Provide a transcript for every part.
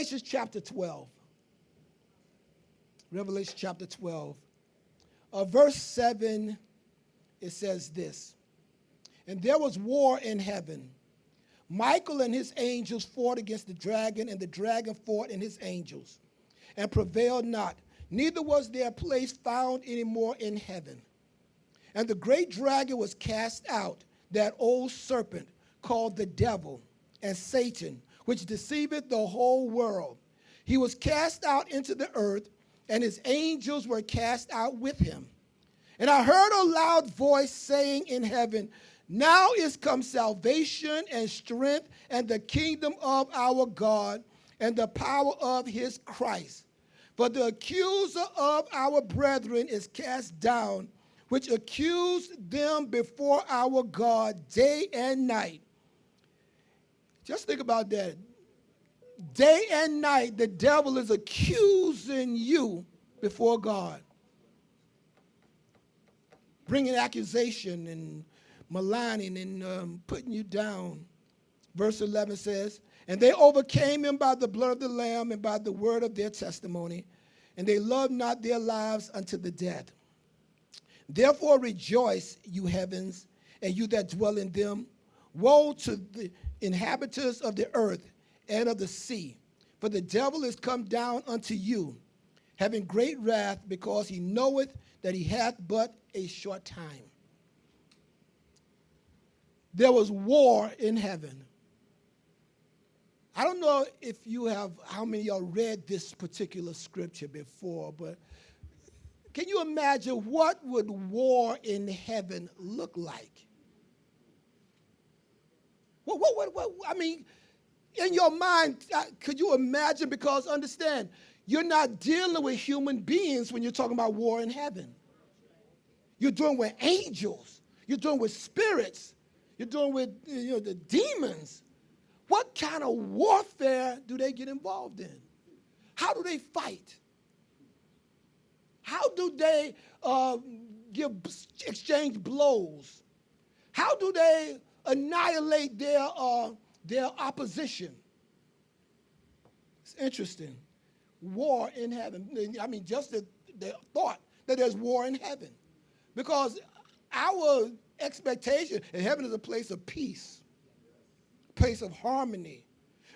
Revelation chapter 12. Revelation chapter 12. Verse 7, it says this. And there was war in heaven. Michael and his angels fought against the dragon, and the dragon fought and his angels, and prevailed not. Neither was their place found any more in heaven. And the great dragon was cast out, that old serpent called the devil and Satan, which deceiveth the whole world. He was cast out into the earth, and his angels were cast out with him. And I heard a loud voice saying in heaven, now is come salvation and strength and the kingdom of our God and the power of his Christ. For the accuser of our brethren is cast down, which accused them before our God day and night. Just think about that. Day and night, the devil is accusing you before God, bringing accusation and maligning and putting you down. Verse 11 says, and they overcame him by the blood of the Lamb and by the word of their testimony, and they loved not their lives unto the death. Therefore rejoice, you heavens, and you that dwell in them. Woe to the inhabitants of the earth and of the sea, for the devil is come down unto you, having great wrath, because he knoweth that he hath but a short time. There was war in heaven. I don't know if you have, how many of y'all read this particular scripture before, but can you imagine what would war in heaven look like? What, I mean, in your mind, could you imagine? Because understand, you're not dealing with human beings when you're talking about war in heaven. You're dealing with angels. You're dealing with spirits. You're dealing with the demons. What kind of warfare do they get involved in? How do they fight? How do they exchange blows? How do they annihilate their opposition? It's interesting. War in heaven. I mean, just the thought that there's war in heaven. Because our expectation in heaven is a place of peace, a place of harmony,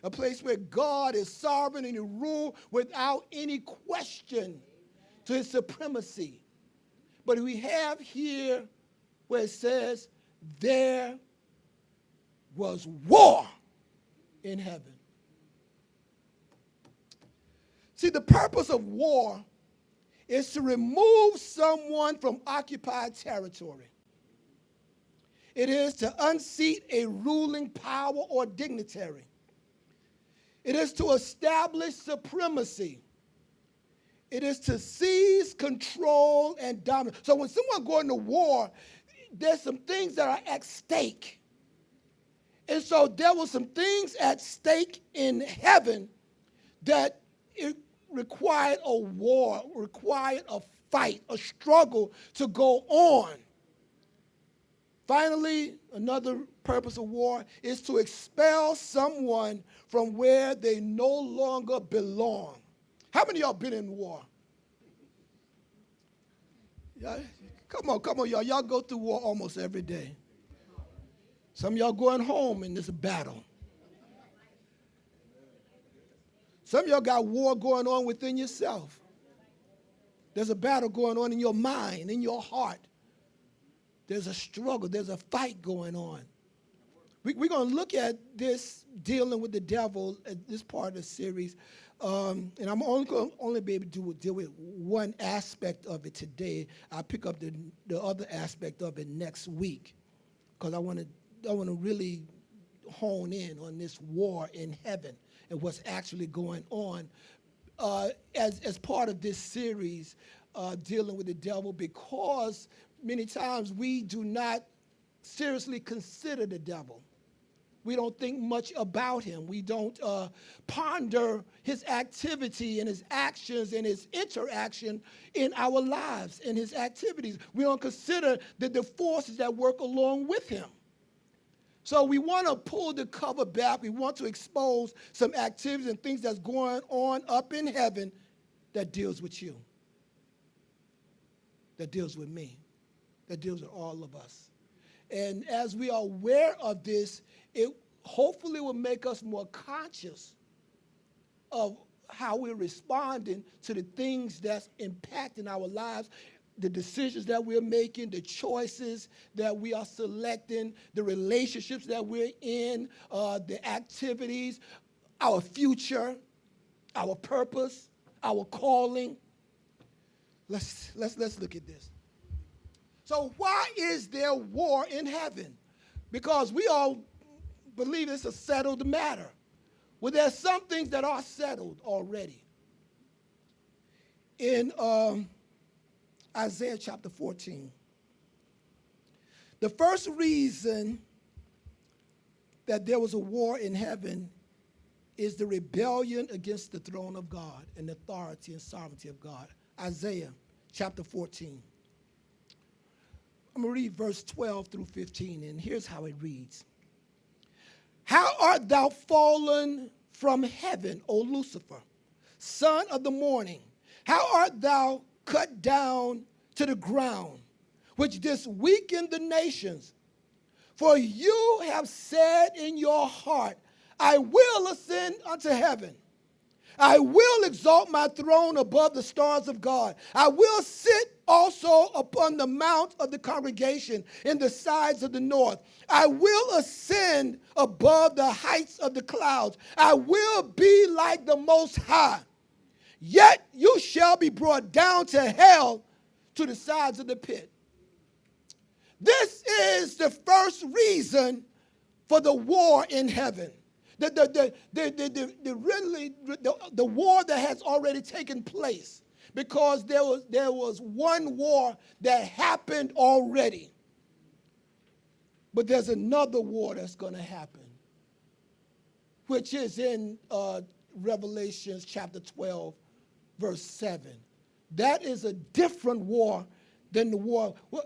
a place where God is sovereign and he rules without any question to his supremacy. But we have here where it says there was war in heaven. See, the purpose of war is to remove someone from occupied territory. It is to unseat a ruling power or dignitary. It is to establish supremacy. It is to seize, control, and dominate. So when someone goes into war, there's some things that are at stake. And so there were some things at stake in heaven that it required a war, required a fight, a struggle to go on. Finally, another purpose of war is to expel someone from where they no longer belong. How many of y'all been in war? Yeah, come on, y'all. Y'all go through war almost every day. Some of y'all going home and it's a battle. Some of y'all got war going on within yourself. There's a battle going on in your mind, in your heart. There's a struggle. There's a fight going on. We're going to look at this dealing with the devil at this part of the series. And I'm only going to be able to deal with one aspect of it today. I'll pick up the other aspect of it next week, because I want to really hone in on this war in heaven and what's actually going on as part of this series dealing with the devil, because many times we do not seriously consider the devil. We don't think much about him. We don't ponder his activity and his actions and his interaction in our lives and his activities. We don't consider the forces that work along with him. So we want to pull the cover back. We want to expose some activities and things that's going on up in heaven that deals with you, that deals with me, that deals with all of us. And as we are aware of this, it hopefully will make us more conscious of how we're responding to the things that's impacting our lives, the decisions that we're making, the choices that we are selecting, the relationships that we're in, the activities, our future, our purpose, our calling. Let's look at this. So why is there war in heaven? Because we all believe it's a settled matter. Well, there's some things that are settled already. In Isaiah chapter 14, the first reason that there was a war in heaven is the rebellion against the throne of God and the authority and sovereignty of God. Isaiah chapter 14. I'm going to read verse 12 through 15, and here's how it reads. How art thou fallen from heaven, O Lucifer, son of the morning? How art thou cut down to the ground, which didst weaken the nations? For you have said in your heart, I will ascend unto heaven. I will exalt my throne above the stars of God. I will sit also upon the mount of the congregation in the sides of the north. I will ascend above the heights of the clouds. I will be like the Most High. Yet you shall be brought down to hell, to the sides of the pit. This is the first reason for the war in heaven. The war that has already taken place, because there was one war that happened already. But there's another war that's going to happen, which is in Revelation chapter 12, verse 7. That is a different war than the war. Well,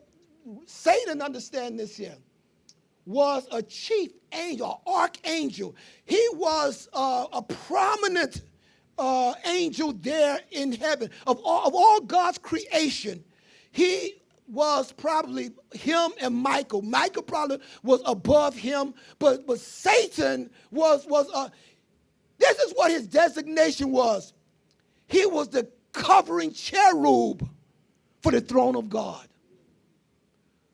Satan, understand this here, was a chief angel, archangel. He was a prominent angel there in heaven. Of all God's creation, he was probably him and Michael. Michael probably was above him, but Satan was this is what his designation was. He was the covering cherub for the throne of God.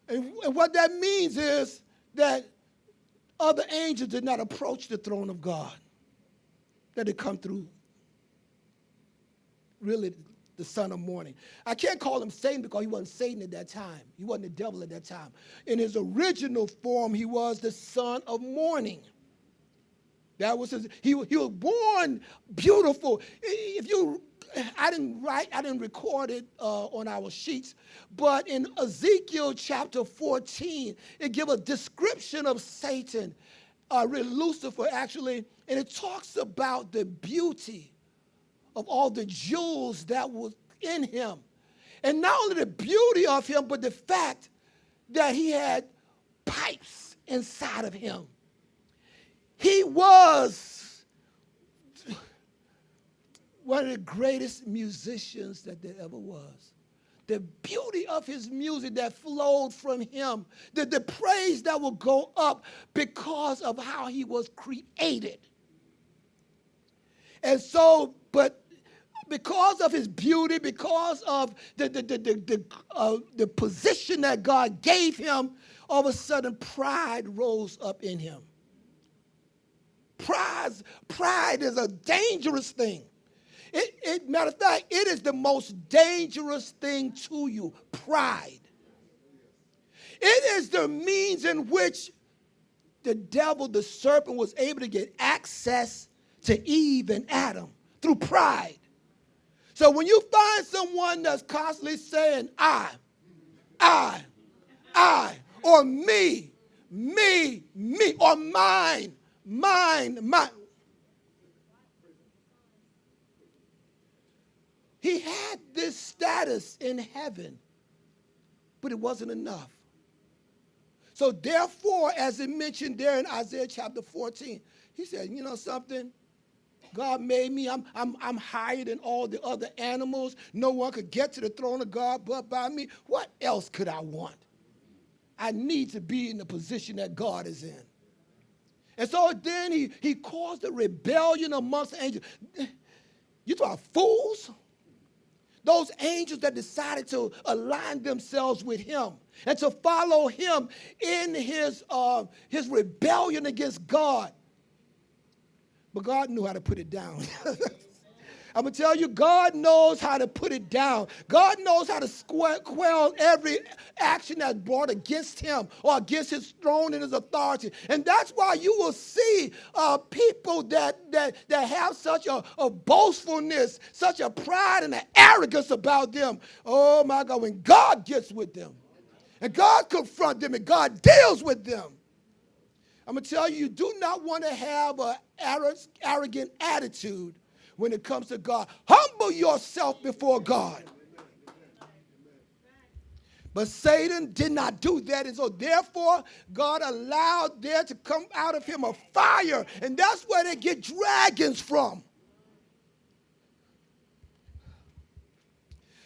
And what that means is that other angels did not approach the throne of God, that they come through really the son of morning. I can't call him Satan because he wasn't Satan at that time. He wasn't the devil at that time. In his original form, he was the son of morning. That was he was born beautiful. I didn't record it on our sheets, but in Ezekiel chapter 14, it gives a description of Satan, Lucifer actually, and it talks about the beauty of all the jewels that was in him. And not only the beauty of him, but the fact that he had pipes inside of him. He was one of the greatest musicians that there ever was. The beauty of his music that flowed from him, the praise that will go up because of how he was created. And so, but because of his beauty, because of the position that God gave him, all of a sudden pride rose up in him. Pride is a dangerous thing. Matter of fact, it is the most dangerous thing to you, pride. It is the means in which the devil, the serpent, was able to get access to Eve and Adam through pride. So when you find someone that's constantly saying, I, or me, or mine, he had this status in heaven, but it wasn't enough. So therefore, as it mentioned there in Isaiah chapter 14, he said, you know something? God made me. I'm higher than all the other animals. No one could get to the throne of God but by me. What else could I want? I need to be in the position that God is in. And so then he caused a rebellion amongst the angels. You talk fools? Those angels that decided to align themselves with him and to follow him in his rebellion against God. But God knew how to put it down. I'm going to tell you, God knows how to put it down. God knows how to quell every action that's brought against him or against his throne and his authority. And that's why you will see people that have such a boastfulness, such a pride and an arrogance about them. Oh, my God, when God gets with them and God confronts them and God deals with them. I'm going to tell you, you do not want to have an arrogant attitude when it comes to God. Humble yourself before God. But Satan did not do that. And so therefore, God allowed there to come out of him a fire. And that's where they get dragons from.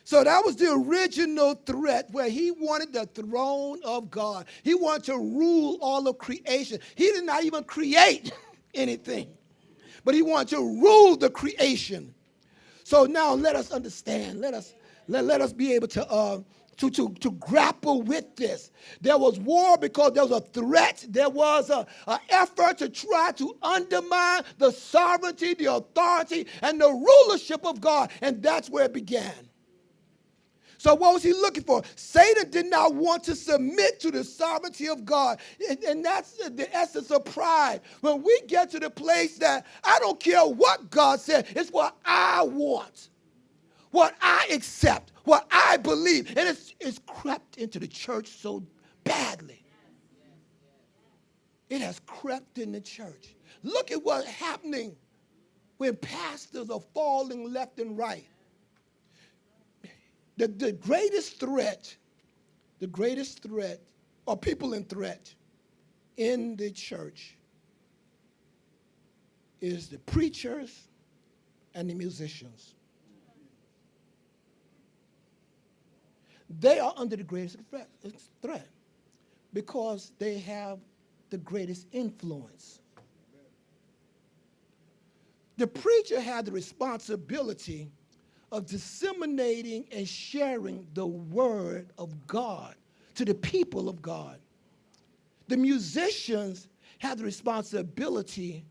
So that was the original threat where he wanted the throne of God. He wanted to rule all of creation. He did not even create anything, but he wanted to rule the creation. So now let us understand. Let us be able to grapple with this. There was war because there was a threat. There was an effort to try to undermine the sovereignty, the authority, and the rulership of God. And that's where it began. So what was he looking for? Satan did not want to submit to the sovereignty of God. And that's the essence of pride. When we get to the place that I don't care what God said, it's what I want, what I accept, what I believe. And it's crept into the church so badly. It has crept in the church. Look at what's happening when pastors are falling left and right. The greatest threat, or people in threat in the church is the preachers and the musicians. They are under the greatest threat because they have the greatest influence. The preacher had the responsibility of disseminating and sharing the word of God to the people of God. The musicians have the responsibility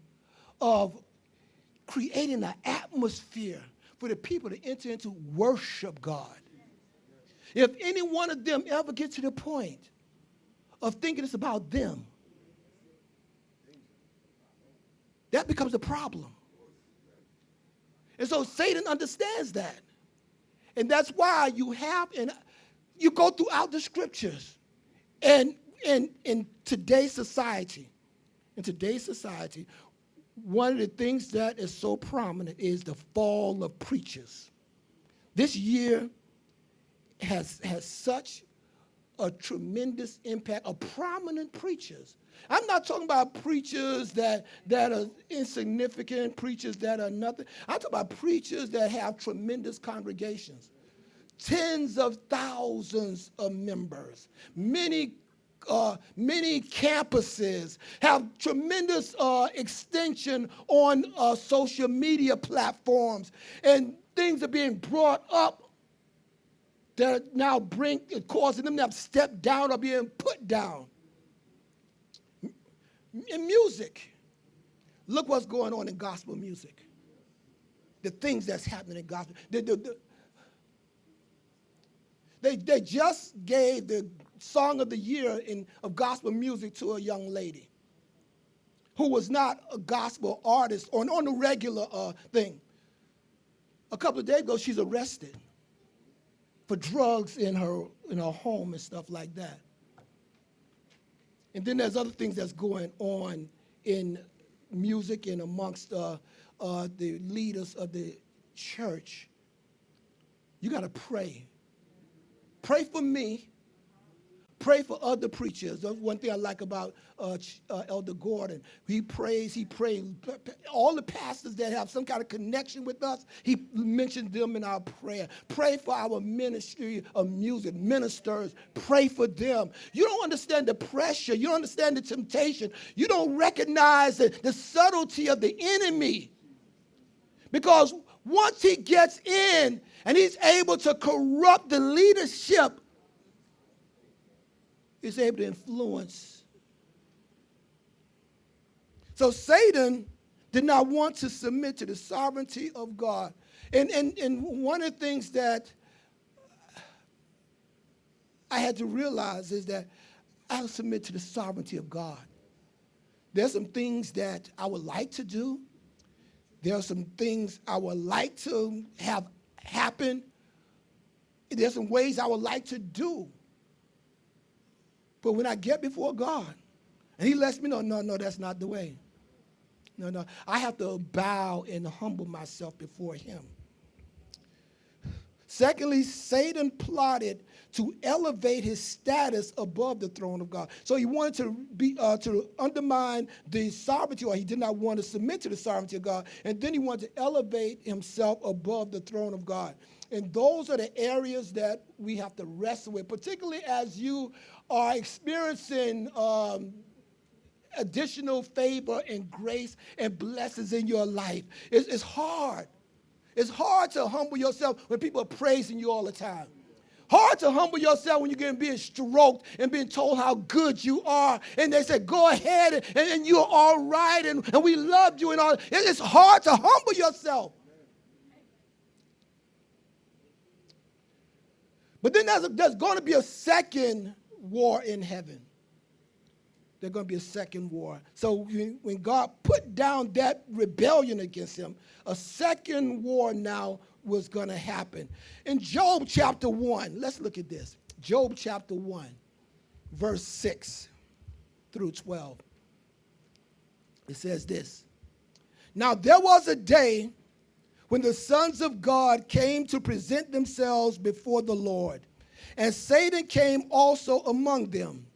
of creating an atmosphere for the people to enter into worship God. If any one of them ever get to the point of thinking it's about them, that becomes a problem. And so Satan understands that. And that's why you go throughout the scriptures. And in today's society, one of the things that is so prominent is the fall of preachers. This year has such a tremendous impact of prominent preachers. I'm not talking about preachers that are insignificant, preachers that are nothing. I'm talking about preachers that have tremendous congregations, tens of thousands of members, many campuses, have tremendous extension on social media platforms, and things are being brought up that are now causing them to have stepped down or being put down. In music, look what's going on in gospel music. The things that's happening in gospel. They just gave the Song of the Year of gospel music to a young lady who was not a gospel artist on the regular thing. A couple of days ago, she's arrested for drugs in her home and stuff like that. And then there's other things that's going on in music and amongst the leaders of the church. You got to pray. Pray for me. Pray for other preachers. That's one thing I like about Elder Gordon. He prays. All the pastors that have some kind of connection with us, he mentions them in our prayer. Pray for our ministry of music, ministers. Pray for them. You don't understand the pressure. You don't understand the temptation. You don't recognize the subtlety of the enemy. Because once he gets in and he's able to corrupt the leadership, is able to influence. So Satan did not want to submit to the sovereignty of God. And one of the things that I had to realize is that I'll submit to the sovereignty of God. There's some things that I would like to do. There are some things I would like to have happen. There's some ways I would like to do. But when I get before God, and he lets me know, no, that's not the way. No, I have to bow and humble myself before him. Secondly, Satan plotted to elevate his status above the throne of God. So he wanted to undermine the sovereignty, or he did not want to submit to the sovereignty of God. And then he wanted to elevate himself above the throne of God. And those are the areas that we have to wrestle with, particularly as you are experiencing additional favor and grace and blessings in your life. It's hard. It's hard to humble yourself when people are praising you all the time. Hard to humble yourself when you're being stroked and being told how good you are. And they say, go ahead and you're all right and we loved you and all. It's hard to humble yourself. But then there's going to be a second war in heaven. There's going to be a second war. So when God put down that rebellion against him, a second war now was going to happen. In Job chapter 1, let's look at this. Job chapter 1, verse 6 through 12. It says this. Now there was a day when the sons of God came to present themselves before the Lord, and Satan came also among them.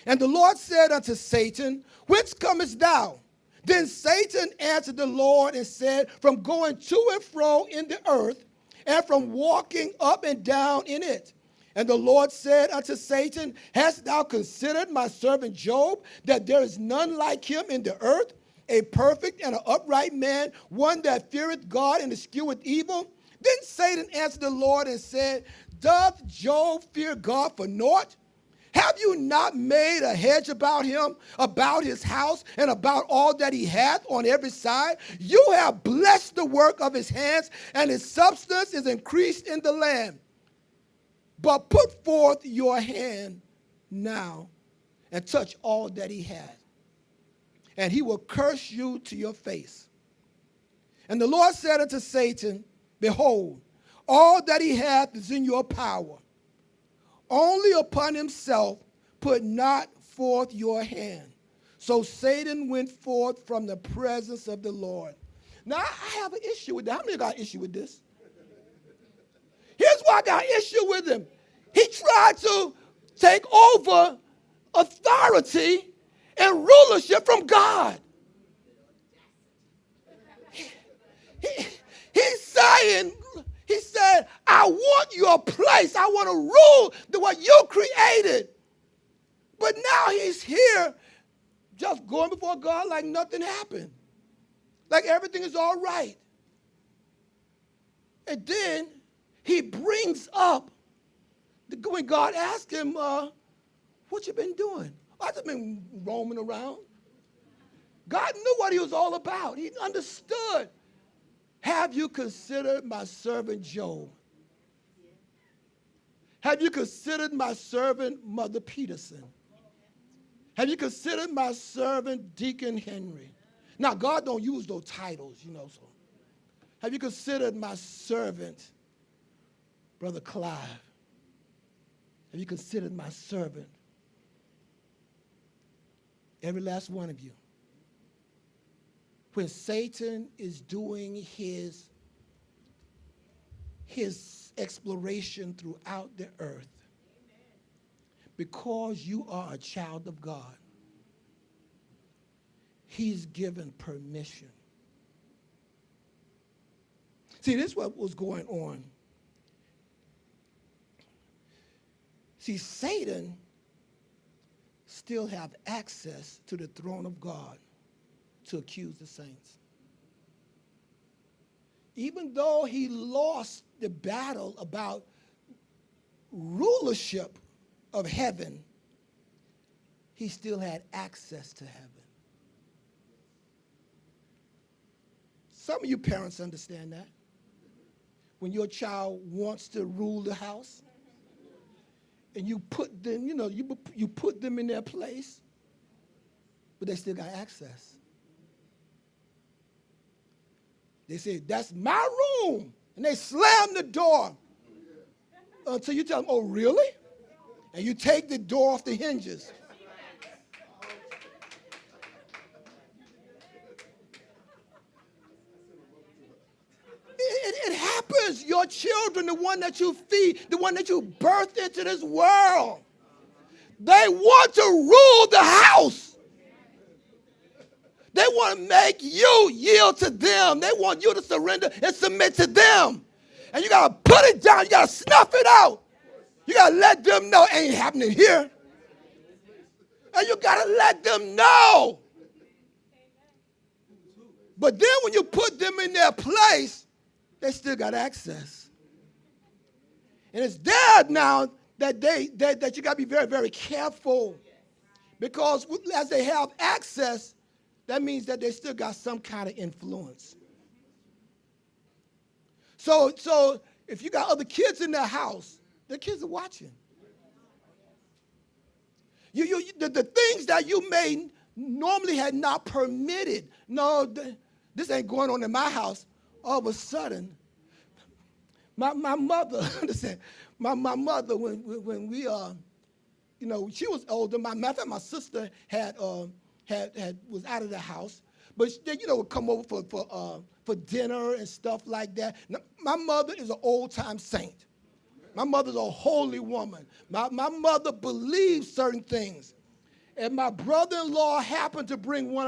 And the Lord said unto Satan, whence comest thou? Then Satan answered the Lord and said, from going to and fro in the earth, and from walking up and down in it. And the Lord said unto Satan, hast thou considered my servant Job, that there is none like him in the earth, a perfect and an upright man, one that feareth God and escheweth evil? Then Satan answered the Lord and said, doth Job fear God for naught? Have you not made a hedge about him, about his house, and about all that he hath on every side? You have blessed the work of his hands, and his substance is increased in the land. But put forth your hand now and touch all that he hath, and he will curse you to your face. And the Lord said unto Satan, behold, all that he hath is in your power. Only upon himself put not forth your hand. So Satan went forth from the presence of the Lord. Now, I have an issue with that. How many got an issue with this? Here's why I got an issue with him. He tried to take over authority and rulership from God. He's saying, he said, I want your place. I want to rule the way you created. But now he's here just going before God like nothing happened. Like everything is all right. And then he brings up, when God asked him, what you been doing? I've just been roaming around. God knew what he was all about. He understood. Have you considered my servant Job? Have you considered my servant Mother Peterson? Have you considered my servant Deacon Henry? Now, God don't use those titles, so. Have you considered my servant Brother Clive? Have you considered my servant? Every last one of you. When Satan is doing his exploration throughout the earth, because you are a child of God, he's given permission. See, this is what was going on. See, Satan still have access to the throne of God to accuse the saints. Even though he lost the battle about rulership of heaven, he still had access to heaven. Some of you parents understand that. When your child wants to rule the house, and you put them, you put them in their place, but they still got access. They say, that's my room. And they slam the door until you tell them, oh, really? And you take the door off the hinges. It happens. Your children, the one that you feed, the one that you birthed into this world, they want to rule the house. They want to make you yield to them. They want you to surrender and submit to them. And you got to put it down. You got to snuff it out. You got to let them know it ain't happening here. And you got to let them know. But then when you put them in their place, they still got access. And it's there now that that you got to be very, very careful. Because as they have access, that means that they still got some kind of influence. So if you got other kids in the house, the kids are watching. The things that you may normally had not permitted. No, this ain't going on in my house. All of a sudden, my mother, listen, my mother, when we she was older. Matter of fact, my sister was out of the house, but they, would come over for dinner and stuff like that. Now, my mother is an old-time saint. My mother's a holy woman. My mother believes certain things. And my brother-in-law happened to bring one